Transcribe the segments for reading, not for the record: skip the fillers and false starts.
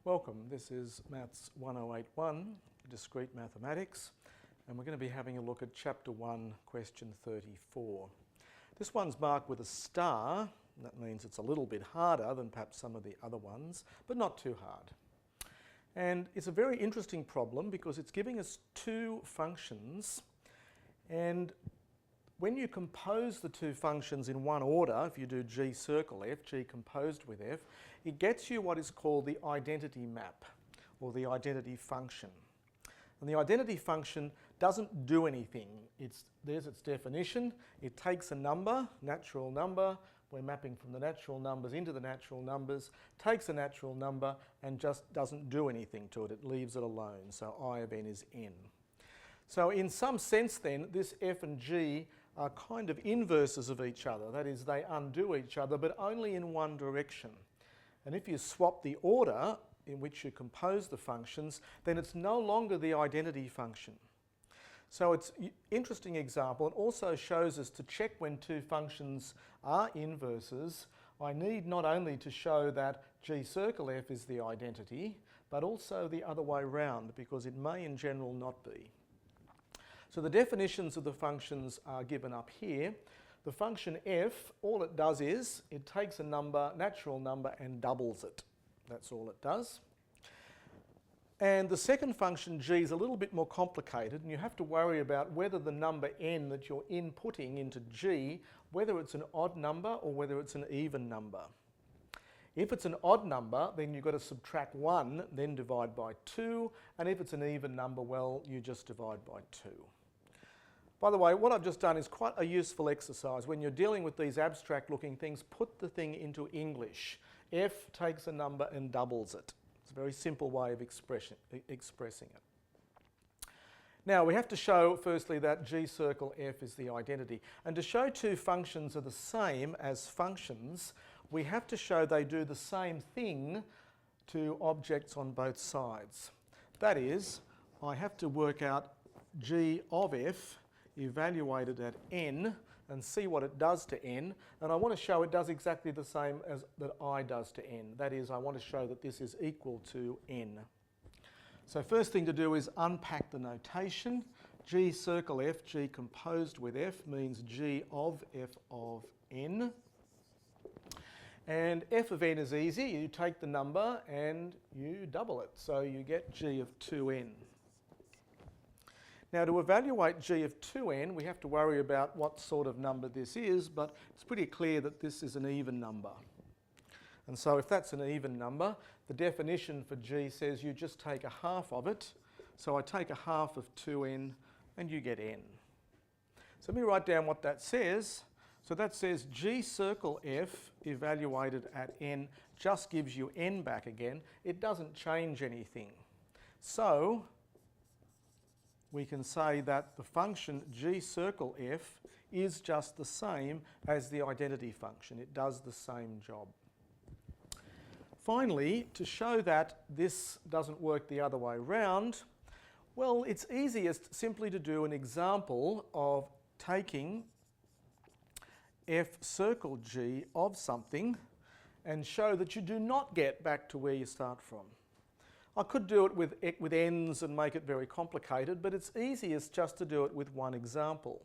Welcome, this is MATH1081, Discrete Mathematics, and we're going to be having a look at Chapter 1, question 34. This one's marked with a star, and that means it's a little bit harder than perhaps some of the other ones, but not too hard. And it's a very interesting problem because it's giving us two functions, and when you compose the two functions in one order, if you do G circle f, G composed with f, it gets you what is called the identity map, or the identity function. And the identity function doesn't do anything. There's its definition. It takes a number, natural number, we're mapping from the natural numbers into the natural numbers, takes a natural number and just doesn't do anything to it. It leaves it alone, so I of n is n. So in some sense then, this f and g are kind of inverses of each other. That is, they undo each other, but only in one direction. And if you swap the order in which you compose the functions, then it's no longer the identity function. So it's an interesting example. It also shows us to check when two functions are inverses, I need not only to show that G circle f is the identity, but also the other way round, because it may in general not be. So the definitions of the functions are given up here. The function f, all it does is it takes a number, natural number, and doubles it. That's all it does. And the second function g is a little bit more complicated, and you have to worry about whether the number n that you're inputting into g, whether it's an odd number or whether it's an even number. If it's an odd number, then you've got to subtract 1, then divide by 2, and if it's an even number, well, you just divide by 2. By the way, what I've just done is quite a useful exercise. When you're dealing with these abstract looking things, put the thing into English. F takes a number and doubles it. It's a very simple way of expressing it. Now we have to show firstly that G circle f is the identity. And to show two functions are the same as functions, we have to show they do the same thing to objects on both sides. That is, I have to work out G of f evaluated at n and see what it does to n, and I want to show it does exactly the same as that I does to n. That is, I want to show that this is equal to n. So first thing to do is unpack the notation. G circle f, G composed with f, means G of f of n. And f of n is easy. You take the number and you double it, so you get G of 2n. Now to evaluate G of 2n, we have to worry about what sort of number this is, but it's pretty clear that this is an even number. And so if that's an even number, the definition for G says you just take a half of it. So I take a half of 2n and you get n. So let me write down what that says. So that says G circle f evaluated at n just gives you n back again. It doesn't change anything. So we can say that the function G circle f is just the same as the identity function. It does the same job. Finally, to show that this doesn't work the other way round, well, it's easiest simply to do an example of taking f circle g of something and show that you do not get back to where you start from. I could do it with n's and make it very complicated, but it's easiest just to do it with one example,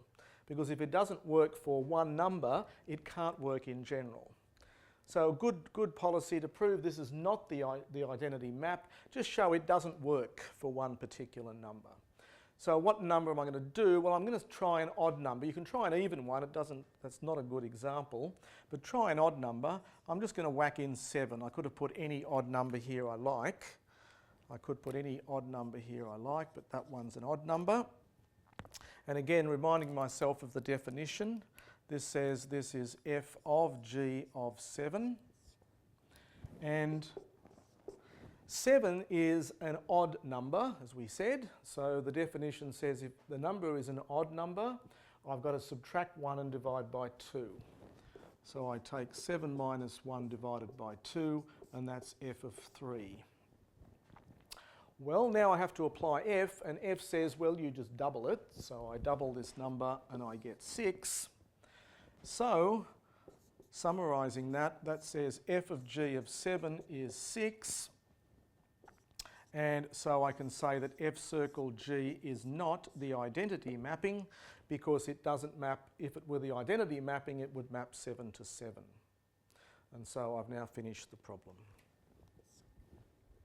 because if it doesn't work for one number, it can't work in general. So a good policy to prove this is not the identity map, just show it doesn't work for one particular number. So what number am I going to do? Well, I'm going to try an odd number. You can try an even one, that's not a good example, but try an odd number. I'm just going to whack in 7. I could have put any odd number here I like. I could put any odd number here I like, but that one's an odd number. And again, reminding myself of the definition, this says this is f of g of 7. And 7 is an odd number, as we said. So the definition says if the number is an odd number, I've got to subtract 1 and divide by 2. So I take 7 minus 1 divided by 2, and that's f of 3. Well, now I have to apply f, and f says, well, you just double it. So I double this number and I get 6. So, summarising that, that says f of g of 7 is 6. And so I can say that F circle G is not the identity mapping because it doesn't map. If it were the identity mapping, it would map 7 to 7. And so I've now finished the problem.